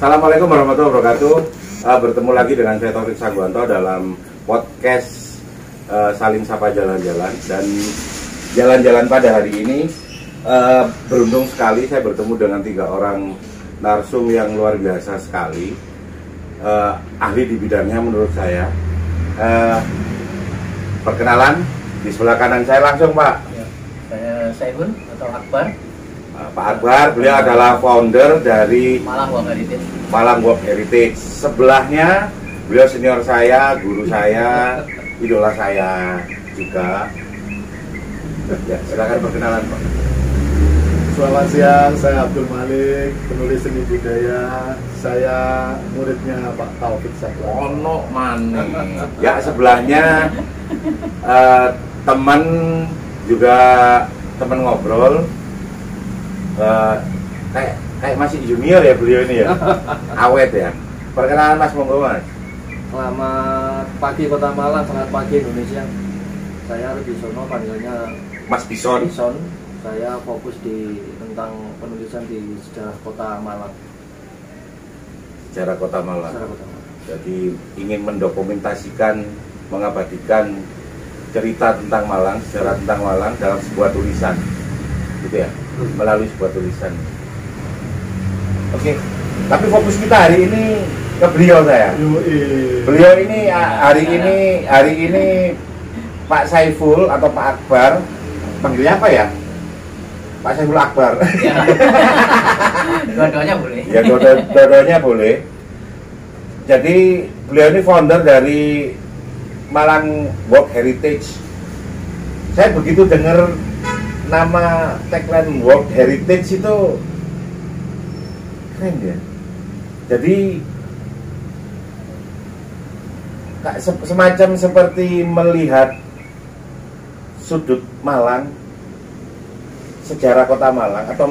Assalamualaikum warahmatullahi wabarakatuh. Bertemu lagi dengan saya Taufik Sangguanto dalam podcast Saling Sapa Jalan-Jalan. Dan jalan-jalan pada hari ini beruntung sekali saya bertemu dengan 3 orang narsum yang luar biasa sekali, ahli di bidangnya menurut saya. Perkenalan, di sebelah kanan saya langsung, Pak. Ya, saya Saiful atau Akbar. Pak Akbar, beliau adalah founder dari Malang Walk Heritage. Malang Walk Heritage. Sebelahnya beliau senior saya, guru saya, idola saya juga. Ya, silakan perkenalan, Pak. Selamat siang, saya Abdul Malik, penulis seni budaya. Saya muridnya Pak Taufik Sangguanto. Ono mana? Ya, sebelahnya teman juga teman ngobrol. Kayak masih junior ya beliau ini ya. Awet ya. Perkenalan Mas, monggo Mas. Selamat pagi Kota Malang, selamat pagi Indonesia. Saya Rubisono, panggilnya Mas Bison. Bison. Saya fokus tentang penulisan di sejarah Kota Malang. Sejarah Kota Malang. Sejarah Kota Malang. Jadi ingin mendokumentasikan, mengabadikan cerita tentang Malang, sejarah tentang Malang dalam sebuah tulisan, gitu ya, melalui sebuah tulisan. Oke, tapi fokus kita hari ini ke beliau saya. Beliau ini hari ini Pak Saiful atau Pak Akbar, panggilnya apa ya? Pak Saiful Akbar. Ya. Dua-duanya boleh. Ya, dua-duanya boleh. Jadi beliau ini founder dari Malang Walk Heritage. Saya begitu dengar nama tagline Walk Heritage itu keren ya. Jadi semacam seperti melihat sudut Malang, sejarah Kota Malang atau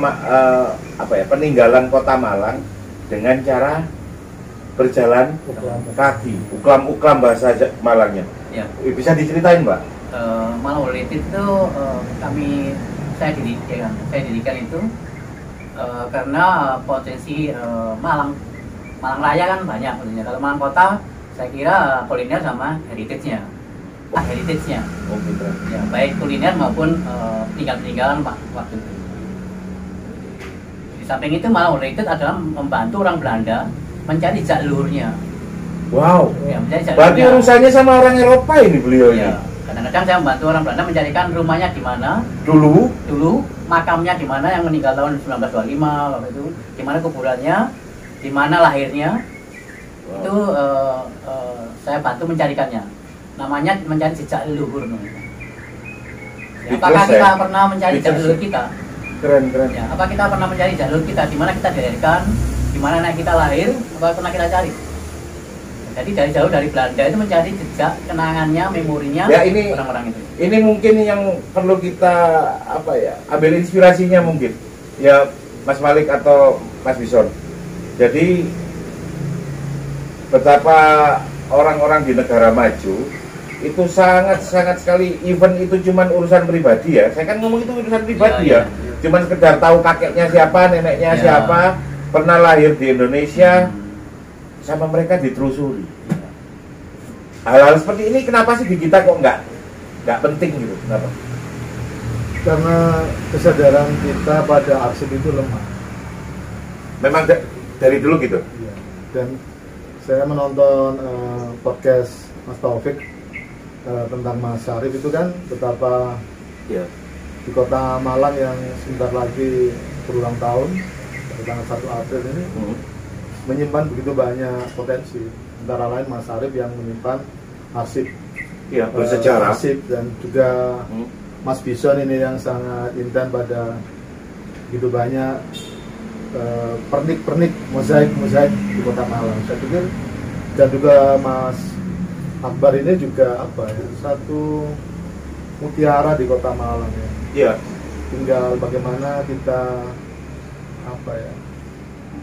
peninggalan Kota Malang dengan cara berjalan kaki, uklam bahasa Malangnya. Ya. Bisa diceritain, Mbak? Malang Walk Heritage itu saya dirikan itu karena potensi Malang Raya kan banyak sebenarnya. Kalau Malang Kota saya kira kuliner sama heritage-nya. Oh, gitu. Ya, baik kuliner maupun peninggalan waktu itu. Di samping itu Malang Walk Heritage adalah membantu orang Belanda mencari jejak leluhurnya. Wow. Ya, mencari jejak Berarti leluhurnya. urusannya sama orang Eropa ini beliau ini. Ya, kadang-kadang saya membantu orang Belanda mencarikan rumahnya di mana dulu, makamnya di mana yang meninggal tahun 1925 waktu itu, di mana kuburannya, di mana lahirnya. Wow. Itu saya bantu mencarikannya. Namanya mencari jejak leluhur. Ya, apakah kita pernah mencari jejak leluhur kita? Keren. Ya, apa kita pernah mencari jejak leluhur kita? Di mana kita dilahirkan? Di mana anak kita lahir? Apa pernah kita cari? Jadi dari jauh dari Belanda itu mencari jejak kenangannya, memorinya ya, ini orang-orang itu. Ini mungkin yang perlu kita ambil inspirasinya mungkin. Ya, Mas Malik atau Mas Bison. Jadi betapa orang-orang di negara maju itu sangat sekali, even itu cuman urusan pribadi ya. Saya kan ngomong itu urusan pribadi ya. Cuman sekedar tahu kakeknya siapa, neneknya siapa, pernah lahir di Indonesia, sama mereka ditelusuri. Hal-hal seperti ini kenapa sih di kita kok nggak penting gitu? Kenapa? Karena kesadaran kita pada arsip itu lemah. Memang dari dulu gitu. Iya. Dan saya menonton podcast Mas Taufik tentang Mas Syarif itu kan betapa di Kota Malang yang sebentar lagi berulang tahun pada tanggal 1 April ini menyimpan begitu banyak potensi. Antara lain Mas Syarif yang menyimpan arsip bersejarah, arsip, dan juga Mas Bison ini yang sangat intent pada begitu banyak pernik-pernik, mozaik di Kota Malang. Saya pikir, dan juga Mas Akbar ini juga satu mutiara di Kota Malang ya. Iya. Tinggal bagaimana kita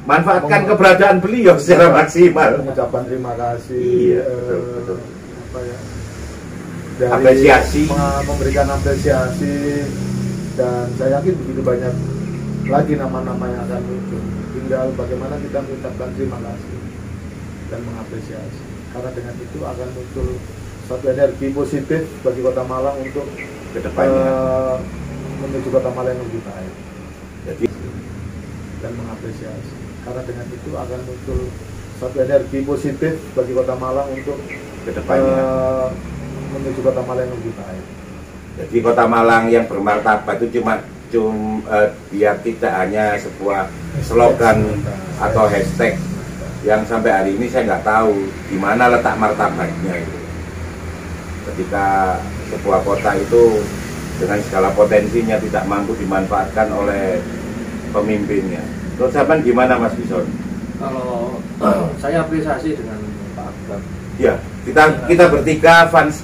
manfaatkan keberadaan beliau secara maksimal. Mengucapkan terima kasih. Iya, betul. Dari apresiasi, memberikan apresiasi, dan saya yakin begitu banyak lagi nama-nama yang akan muncul. Tinggal bagaimana kita mengucapkan terima kasih dan mengapresiasi. Karena dengan itu akan muncul satu energi positif bagi Kota Malang untuk Kedepannya menuju Kota Malang yang lebih baik. jadi Dan mengapresiasi. Karena dengan itu akan muncul satu energi positif bagi Kota Malang untuk kedepannya menuju Kota Malang yang lebih baik. jadi Kota Malang yang bermartabat itu cuma biar tidak hanya sebuah slogan atau hashtag yang sampai hari ini saya nggak tahu di mana letak martabatnya itu. Ketika sebuah kota itu dengan segala potensinya tidak mampu dimanfaatkan oleh pemimpinnya. Terus sampean gimana Mas Bison? Kalau saya apresiasi dengan Pak Akbar. Ya, kita bertiga fans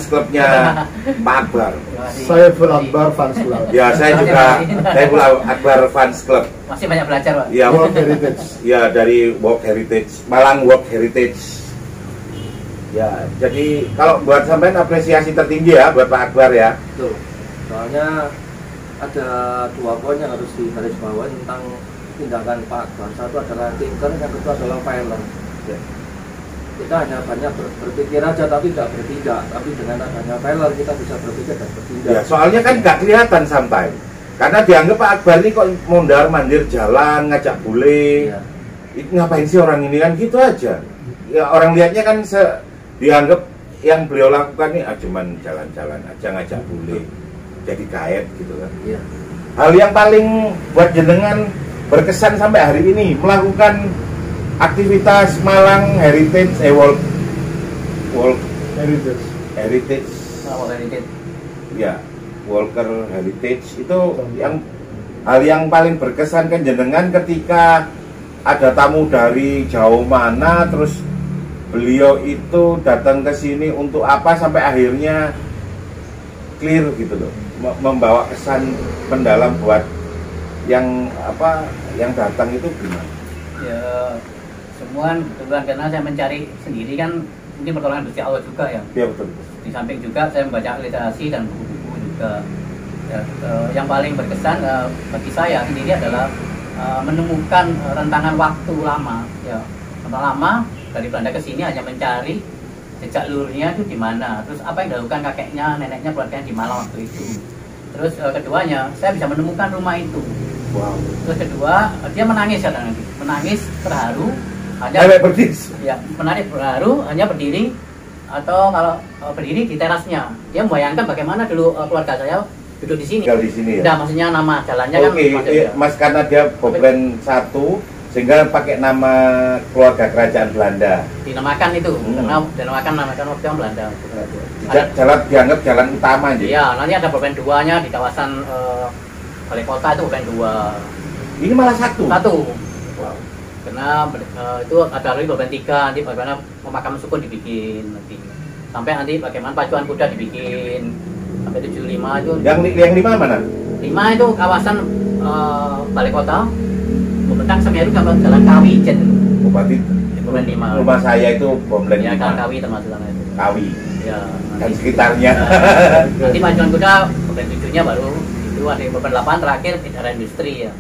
klubnya Pak Akbar. Saya full Akbar fans club. Ya, saya juga saya full Akbar fans club. Masih banyak belajar, Pak. Ya, World Heritage. ya dari Walk Heritage, Malang Walk Heritage. Ya, jadi kalau buat sampean apresiasi tertinggi ya buat Pak Akbar ya. Betul. Soalnya ada 2 poin yang harus digarisbawahi tentang tindakan Pak Akbar. Satu adalah thinker, yang kedua adalah filer. Ya. Kita hanya banyak berpikir aja tapi tidak bertindak. Tapi dengan adanya filer kita bisa berpikir dan bertindak. Ya, soalnya kan nggak kelihatan sometimes. Karena dianggap Pak Akbar ini kok mondar-mandir jalan, ngajak bule. Ya. Itu ngapain sih orang ini kan gitu aja. Ya orang lihatnya kan dianggap yang beliau lakukan ini cuman jalan-jalan aja ngajak bule. Jadi gaet gitu kan. Iya. Hal yang paling buat jenengan berkesan sampai hari ini melakukan aktivitas Malang Heritage World Heritage. Heritage Oh, heritage. ya Walker Heritage itu yang hal yang paling berkesan kan jenengan ketika ada tamu dari jauh mana terus beliau itu datang ke sini untuk apa sampai akhirnya clear gitu loh, membawa kesan mendalam buat yang datang itu gimana? Ya, semua kebetulan karena saya mencari sendiri kan mungkin pertolongan dari Allah juga ya. Ya betul. Di samping juga saya membaca literasi dan buku-buku juga. Ya, yang paling berkesan bagi saya sendiri adalah menemukan rentangan waktu lama. Ya, lama dari Belanda ke sini hanya mencari jejak luhurnya itu di mana, terus apa yang dilakukan kakeknya, neneknya, keluarganya di Malang waktu itu. Terus keduanya, saya bisa menemukan rumah itu. Wow. Terus kedua, dia menangis ya nanti, menangis terharu, hanya ya menangis terharu, hanya berdiri atau kalau berdiri di terasnya. Dia membayangkan bagaimana dulu keluarga saya duduk di sini. Tinggal di sini ya. Nah, maksudnya nama jalannya Oke, kan. Mas karena dia Boblen 1 sehingga pakai nama keluarga kerajaan Belanda. Dinamakan itu, karena dinamakan waktu yang Belanda. Jalan dianggap jalan utama aja. Iya, nanti ada Boblen 2-nya di kawasan Balai Kota itu Boblen 2. Ini malah satu. Wow. Karena itu ada lagi Boblen 3, nanti bagaimana pemakaman sukun dibikin nanti. Sampai nanti bagaimana pacuan kuda dibikin. Sampai 75 itu. Yang 5 mana? 5 itu kawasan Balai Kota. Bentang Semeru jalan Kawi Jen. Berarti Boblen 5. rumah saya itu Boblen Ya, 5. Jalan Kawi termasuk sana itu. Kawi Ya, dan sekitarnya. nanti pacuan kuda Boblen 7-nya baru itu ada Boblen 8 terakhir di daerah industri ya.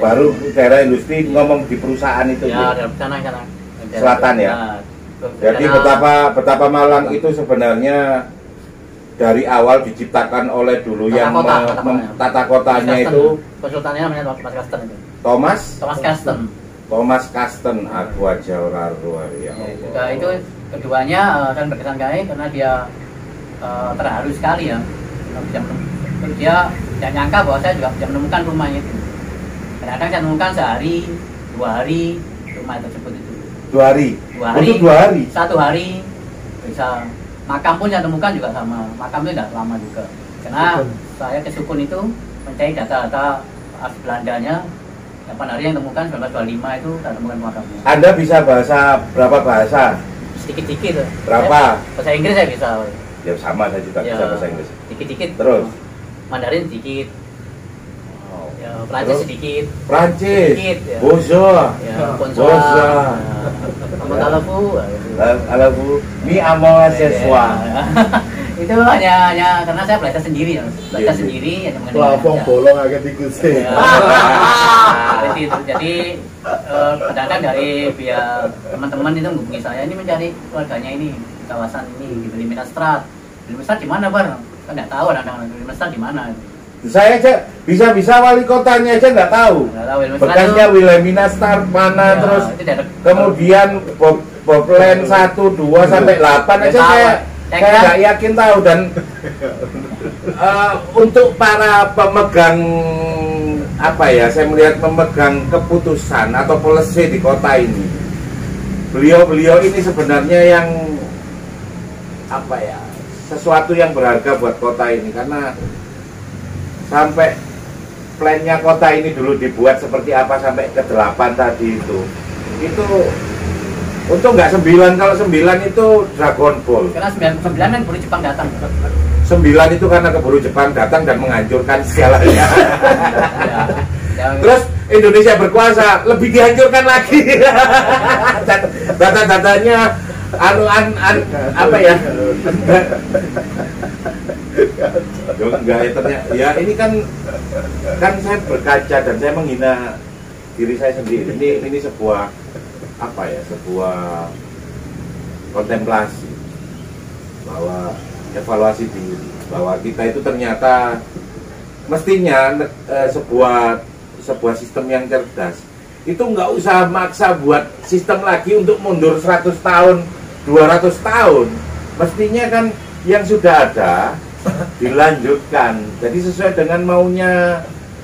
Baru daerah industri ngomong di perusahaan itu. Ya, Bu. dari sana. Selatan ya? Jadi betapa Malang itu sebenarnya dari awal diciptakan oleh dulu tata kotanya itu konsultannya namanya Thomas Kasten itu. Thomas Kasten, aku aja orang ya Allah. Nah, itu keduanya dan berkesan kali karena dia terharu sekali ya. Dia tidak nyangka bahwa saya juga bisa menemukan rumahnya itu. Kadang-kadang saya menemukan sehari, 2 hari rumah tersebut itu. 2 hari. Untuk 2 hari. 1 hari bisa. Makam pun saya temukan juga sama. Makam itu tidak lama juga. Karena saya ke Sukun itu mencari data-data asli Belandanya. Yang pada hari yang temukan 1925 itu saya temukan makamnya. Anda bisa berapa bahasa? Sedikit-sedikit. Berapa? Bahasa Inggris saya bisa. Ya sama, saya juga bisa bahasa Inggris. Dikit-dikit. Terus? Mandarin sedikit. Wow. Ya, Prancis sedikit. Prancis. Sedikit. Ya. Bonjour. Ya, Bonjour. Alafu. Alafu. Mi amo seswa. Itu hanya karena saya belajar sendiri, belajar Iya, sendiri hanya mengenai Plafon aja. bolong agak tikusnya. Seperti itu. Jadi kadang dari pihak teman-teman itu menghubungi saya, ini mencari keluarganya ini di kawasan ini di Liminastrat. Liminastrat di mana, Bar? Kan nggak tahu anak-anak Liminastrat di mana. Saya aja bisa-bisa wali kotanya aja nggak tahu. Nggak tahu Liminastrat Bekasnya itu- Wilhelminastar mana, Ya, terus itu daerah- kemudian Boblen 1, 2 sampai 8 aja Nggak tahu. saya Saya nggak yakin tahu. Dan untuk para pemegang apa ya, saya melihat memegang keputusan atau policy di kota ini, beliau ini sebenarnya yang apa ya, sesuatu yang berharga buat kota ini, karena sampai plannya kota ini dulu dibuat seperti apa sampai ke 8 tadi itu untuk nggak 9, kalau 9 itu Dragon Ball, Karena 99 kan baru Jepang datang. 9 itu karena keburu Jepang datang dan menghancurkan segalanya. Ya, Terus Indonesia berkuasa, lebih dihancurkan lagi. Data-datanya apa ya? Enggak ya, ternyata ya ini kan saya berkaca dan saya menghina diri saya sendiri. Ini sebuah apa ya? Sebuah kontemplasi bahwa evaluasi diri, bahwa kita itu ternyata mestinya sebuah sistem yang cerdas itu nggak usah maksa buat sistem lagi untuk mundur 100 tahun 200 tahun, mestinya kan yang sudah ada dilanjutkan. Jadi sesuai dengan maunya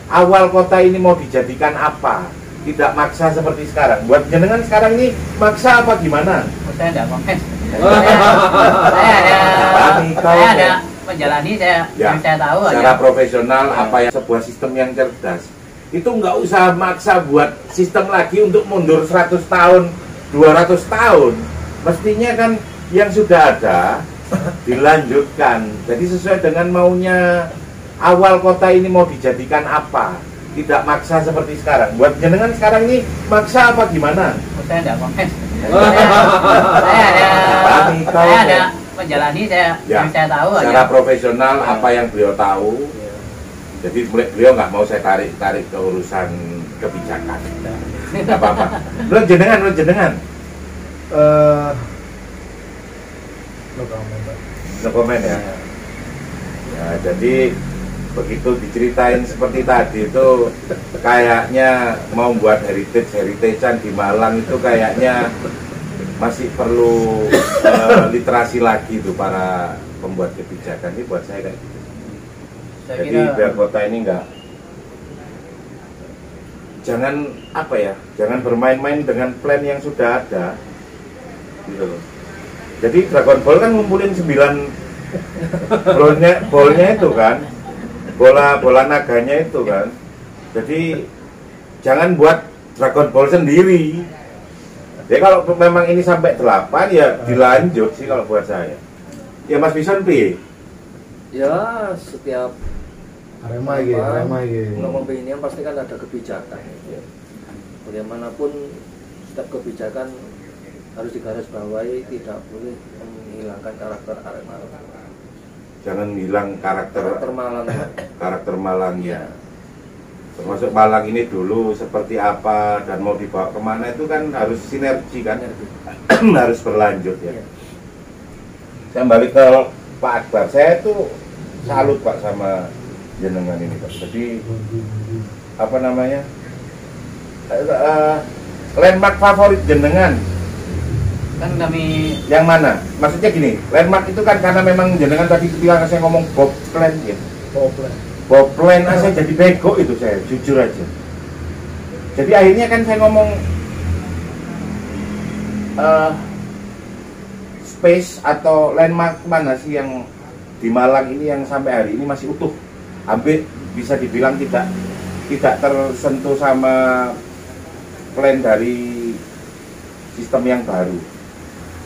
awal kota ini mau dijadikan apa, tidak maksa seperti sekarang. Buat jenengan sekarang ini maksa apa gimana? saya tidak komen. Saya ada menjalani, Ya, yang saya tahu secara aja. profesional apa yang sebuah sistem yang cerdas itu nggak usah maksa buat sistem lagi untuk mundur 100 tahun 200 tahun, mestinya kan yang sudah ada dilanjutkan. Jadi sesuai dengan maunya awal kota ini mau dijadikan apa, tidak maksa seperti sekarang. Buat jenengan sekarang ini maksa apa gimana? Saya tidak komen. Saya ada menjalani, Ya, yang saya tahu secara aja. profesional apa yang beliau tahu. Jadi beliau nggak mau saya tarik ke urusan kebijakan. Nggak apa-apa. Belum jenengan. No comment, Pak. No comment ya. Ya, jadi begitu diceritain seperti tadi itu kayaknya mau buat heritagean di Malang itu kayaknya masih perlu literasi lagi tuh para pembuat kebijakan. Ini buat saya kayak gitu. Saya Jadi kira biar kota ini jangan bermain-main dengan plan yang sudah ada gitu loh. Jadi Dragon Ball kan ngumpulin 9 bolnya itu kan, bola naganya itu kan. Jadi jangan buat Dragon Ball sendiri. Jadi kalau memang ini sampai 8 ya dilanjut sih kalau buat saya. Ya Mas Bison P. Ya setiap Arema gitu. ngomong beginian pasti kan ada kebijakan. Bagaimanapun setiap kebijakan harus digarisbawahi, tidak boleh menghilangkan karakter Arema. Jangan hilang karakter Malang. ya. Termasuk Malang ini dulu seperti apa dan mau dibawa kemana itu kan harus sinergi kan, harus berlanjut ya. Saya balik ke Pak Akbar, saya tuh salut Pak sama jenengan ini Pak. Jadi apa namanya, landmark favorit jenengan kan kami yang mana? Maksudnya gini, landmark itu kan karena memang jenengan tadi ketika saya ngomong Boblen ya, Boblen saya jadi bego itu, saya jujur aja. Jadi akhirnya kan saya ngomong space atau landmark mana sih yang di Malang ini yang sampai hari ini masih utuh, hampir bisa dibilang tidak tersentuh sama plan dari sistem yang baru.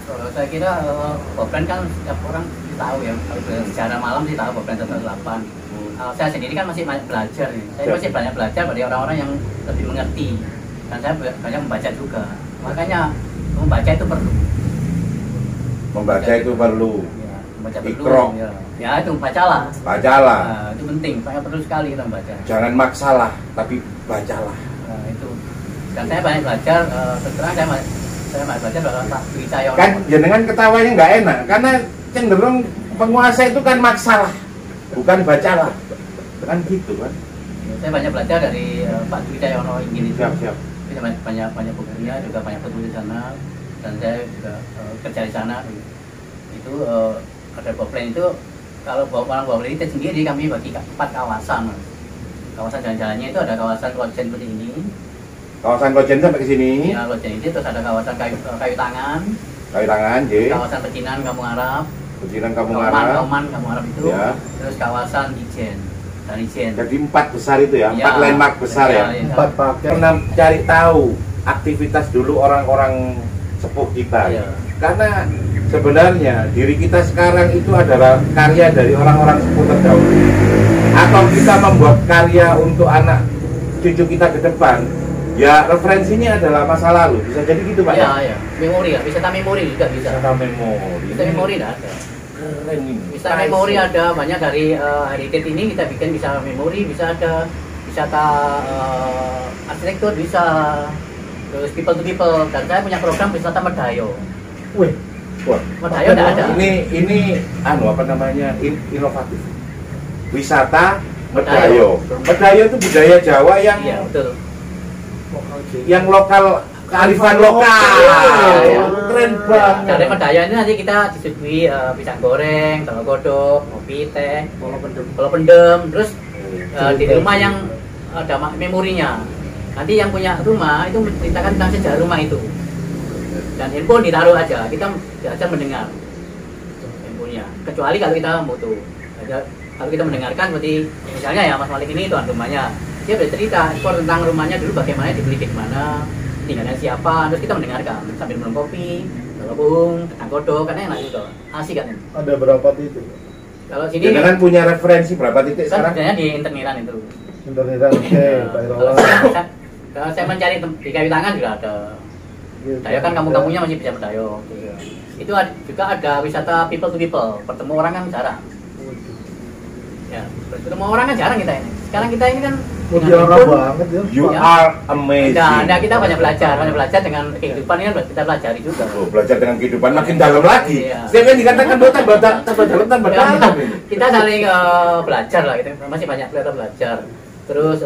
Kalau saya kira Boblen kan setiap orang tahu ya, kalau sejarah malam sih tahu Boblen 108. Saya sendiri kan masih banyak belajar nih. Saya masih banyak belajar dari orang-orang yang lebih mengerti, dan saya banyak membaca juga. Makanya membaca itu perlu. Membaca itu perlu. Ya, Membaca perlu. Iqra. Ya itu bacalah. Bacalah. Nah, itu penting, sangat perlu sekali kita membaca. Jangan maksalah, tapi bacalah. Nah, itu. Dan saya banyak belajar, terus terang saya banyak belajar dari Pak Dwi Cahyono. Kan jenengan ketawanya nggak enak, karena cenderung penguasa itu kan maksalah, bukan bacalah. Kan gitu kan. Saya banyak belajar dari Pak Dwi Cahyono Inggil itu. Siap. Kita banyak bukunya, juga banyak penulis di sana, dan saya juga kerja di sana. Itu ada Boplen itu, kalau orang Boplen itu sendiri kami bagi 4 kawasan. Kawasan jalan-jalannya itu ada kawasan Lojen seperti ini. Kawasan Lojen sampai ke sini. Ya, Lojen ini terus ada kawasan kayu tangan. Kayu tangan, J. Kawasan Pecinan Kampung Arab. Pecinan Kampung Arab. Kauman Kampung Arab itu. Ya. Terus kawasan Ijen. Dan Ijen. Jadi 4 besar itu ya, 4 Ya, landmark besar ya. 4 paket. Pernah cari tahu aktivitas dulu orang-orang sepuh kita. Ya. Karena sebenarnya diri kita sekarang itu adalah karya dari orang-orang sepuh terdahulu. Atau kita membuat karya untuk anak cucu kita ke depan, ya referensinya adalah masa lalu. Bisa jadi gitu Pak Ya, ya. Memori ya, bisa memori juga bisa. Wisata memori. Bisa memori dah ada. Keren ini. Bisa memori ada banyak dari heritage ini kita bikin bisa memori, bisa ada wisata arsitektur bisa, terus people to people, dan saya punya program wisata Medayo. Wih. Wah. Medayo tidak ada. Ini apa namanya? Inovatif. Wisata Medayo. Medayo itu budaya Jawa yang Iya betul. lokal, kearifan lokal. Iya. Keren banget. Dari Medayo ini nanti kita disuguhi pisang goreng, telur godok, kopi, teh, kalau pendem, terus di rumah yang ada memorinya. Nanti yang punya rumah itu menceritakan tentang sejarah rumah itu. Dan handphone ditaruh aja, kita diajar mendengar handphonenya. Kecuali kalau kita foto. Kalau kita mendengarkan seperti misalnya ya Mas Malik ini tuan rumahnya, dia bercerita ekspor tentang rumahnya dulu bagaimana dibeli di mana, tinggalnya siapa, terus kita mendengarkan sambil minum kopi, gabung, kentang godok, karena enak juga, asik kan. Ada berapa titik? Kalau sini Jangan punya referensi berapa titik kan sekarang? sebenarnya di internetan itu. Internetan, oke, Pak Irawan. Kalau saya mencari di kayu tangan juga ada. Dayo kan kampung-kampungnya masih bisa Medayo. Itu juga ada wisata people to people, bertemu orang kan jarang. Ya, bertemu orang kan jarang kita ini. Sekarang kita ini kan Mutiara banget ya. You Ya. are amazing. Nah, kita banyak belajar dengan kehidupan ini kan kita pelajari juga. Oh, belajar dengan kehidupan makin dalam lagi. Iya. Setiap yang dikatakan bahwa tambah dalam tambah Ya, dalam ini. kita saling belajar lah, kita masih banyak belajar. Terus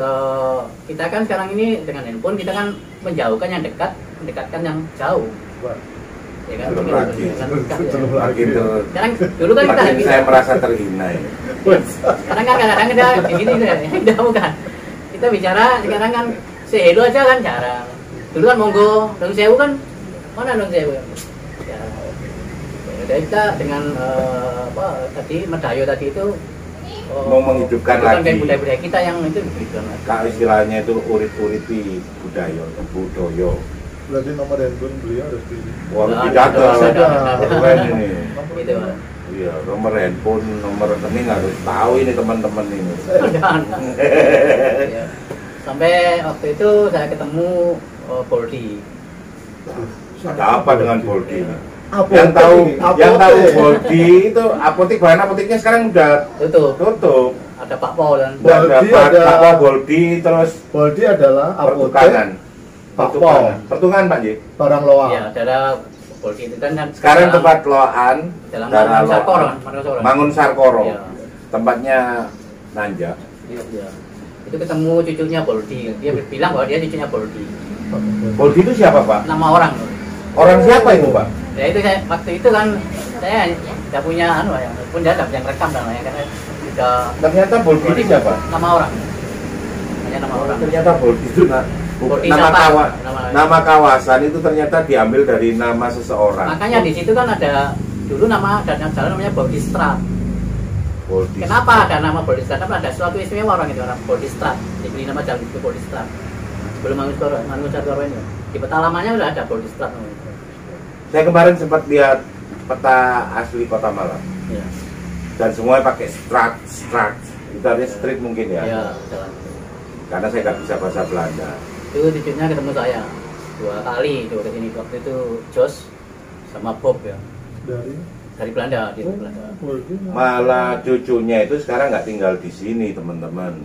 kita kan sekarang ini dengan handphone kita kan menjauhkan yang dekat, mendekatkan yang jauh. Ya kan? Belum Gitu, lagi. dengan dekat, ya. Makin Sekarang dulu kan kita makin saya merasa terhina ini. sekarang kan kadang-kadang kita begini udah bukan. Kita bicara sekarang kan sehelo aja kan jarang. Dulu kan monggo, Nun Sewu kan mana Nun Sewu? Ya. Jadi kita dengan tadi Medayo tadi itu Mau menghidupkan lagi. budaya-budaya kita yang itu begitu. Kak istilahnya itu urit-uriti budaya. Berarti nomor handphone beliau harus di Wah, Nah, tidak ada. ada. Keren ini. Gitu. Iya, nomor handphone, nomor rekening harus tahu ini teman-teman ini. Dan, ya. Sampai waktu itu saya ketemu Boldi. Ada apa dengan Boldi? Apotek Yang tahu ini, yang tahu apotek. Boldi itu apotek, bahan apoteknya sekarang udah tutup. Ada Pak Paul dan Boldi ada- Pak Boldi, terus Boldi adalah apotek pertukangan. Pak Pol, Pertukangan Pak J. barang loa. ya adalah Boldi itu kan Sekarang tempat loaan dalam darah Mangun Sarkoro. loaan. Mangun Sarkoro. Ya. Tempatnya Nanja. Ya. Itu ketemu cucunya Boldi. Dia bilang bahwa dia cucunya Boldi. Boldi itu siapa Pak? Nama orang. Orang siapa itu Pak? Ya itu saya waktu itu kan saya tidak punya ya, pun dia tidak yang rekam dan lain karena sudah Ternyata Boldi itu siapa? nama orang. Hanya nama orang. Ternyata Boldi itu Boldi nama siapa? nama kawasan itu ternyata diambil dari nama seseorang. Makanya di situ kan ada dulu nama dan jalan namanya Boldi Strat. Boldi. Kenapa ada nama Boldi Strat? Karena ada suatu istimewa orang itu, orang Boldi Strat. Diberi nama jalan itu Boldi Strat. Sebelum Mangun Sarkoro ini. Di peta lamanya sudah ada Boldi Strat. Saya kemarin sempat lihat peta asli Kota Malang. Ya. Dan semuanya pakai strat. Itu artinya street mungkin ya. Ya, jalan. Karena saya nggak bisa bahasa Belanda. Itu cucunya ketemu saya 2 kali coba ke sini. Waktu itu Jos sama Bob ya. Dari Dari Belanda, di Belanda. Malah cucunya itu sekarang nggak tinggal di sini teman-teman.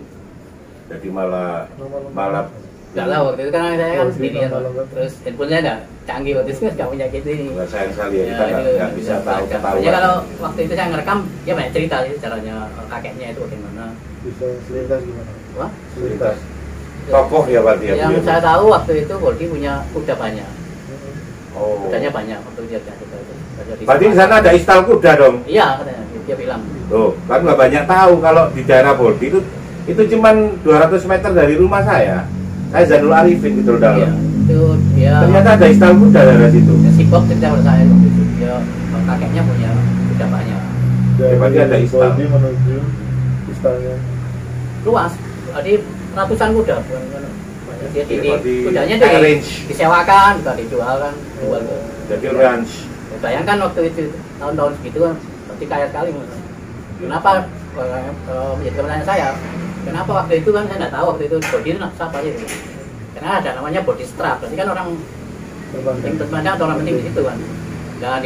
Jadi malah Nggak tahu waktu itu kan saya kan sendirian, terus handphonenya nggak canggih waktu itu, nggak punya gitu ini. nggak sayang sekali ya, kita nggak bisa tahu ketahuan. Ya kalau waktu itu saya ngerekam, ya banyak cerita sih caranya kakeknya itu bagaimana. Bisa selintas gimana? Wah, Selintas. Tokoh ya berarti ya. yang saya tahu waktu itu Boldi punya kuda banyak, Oh. kudanya banyak waktu dia ada kuda itu. Berarti di sana ada istal kuda dong. Iya katanya, dia bilang. Tuh, kan nggak banyak tahu kalau di daerah Boldi itu cuman 200 meter dari rumah saya. Saya Zainul Arifin gitu Iya, dalam. itu dia. Ternyata ada istal kuda dari situ. Si Bob cerita pada saya waktu itu, dia kakeknya punya kuda banyak, Berarti ada istal. Boldi menuju istalnya. luas. Jadi ratusan kuda, bukan dia Berarti kudanya arrange. disewakan, juga dijual kan, jual ke. Jadi ranch. Bayangkan waktu itu tahun-tahun segitu kan pasti kaya sekali Mas. Kenapa menjadi pertanyaan saya? Kenapa waktu itu kan saya nggak tahu waktu itu body itu siapa aja gitu. Karena ada namanya body strap, berarti kan orang yang terpandang atau orang penting di situ kan. Dan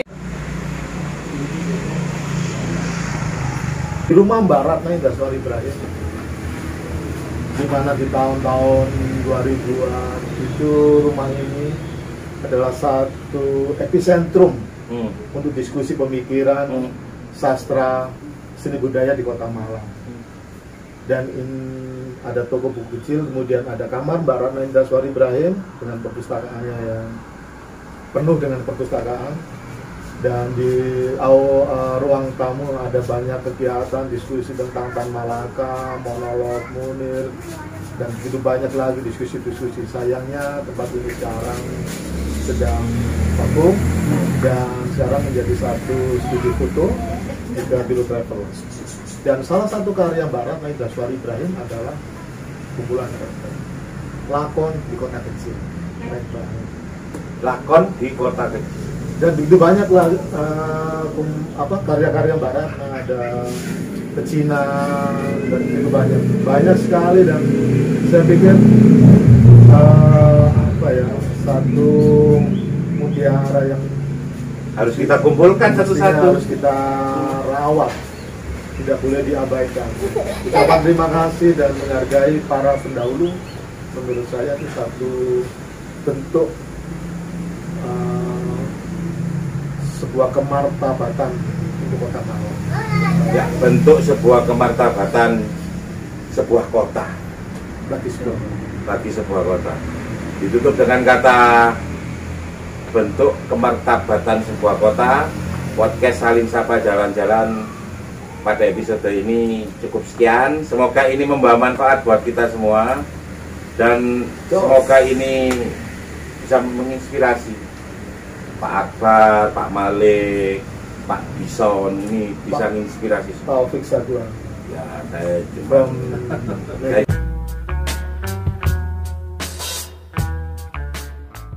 Di rumah Mbak Ratna Indaswari Ibrahim, di mana di tahun-tahun 2000-an itu rumah ini adalah satu epicentrum untuk diskusi pemikiran, sastra, seni budaya di Kota Malang. Dan ada toko buku kecil, kemudian ada kamar Mbak Ratna Indaswari Ibrahim dengan perpustakaannya yang penuh dengan perpustakaan. Dan di ruang tamu ada banyak kegiatan diskusi tentang Tan Malaka, monolog Munir, dan begitu banyak lagi diskusi-diskusi. Sayangnya tempat ini sekarang sedang vakum dan sekarang menjadi satu studio foto juga Biro Travel. Dan salah satu karya Mbak Ratna Indaswari Ibrahim adalah kumpulan lakon di kota kecil. Lakon di kota kecil. Dan begitu banyak lah karya-karya Mbak Ratna, ada pecinan dan begitu banyak sekali. Dan saya pikir satu mutiara yang Harus kita kumpulkan satu-satu. harus kita rawat, tidak boleh diabaikan. Ucapan terima kasih dan menghargai para pendahulu menurut saya itu satu bentuk sebuah kemartabatan untuk Kota Malang. Ya, bentuk sebuah kemartabatan sebuah kota. Bagi sebuah kota. Ditutup dengan kata bentuk kemartabatan sebuah kota. Podcast Saling Sapa Jalan-Jalan pada episode ini cukup sekian. Semoga ini membawa manfaat buat kita semua, dan semoga ini bisa menginspirasi Pak Akbar, Pak Malik, Pak Bison, ini bisa menginspirasi. Taufik Saduan. Ya, saya cuma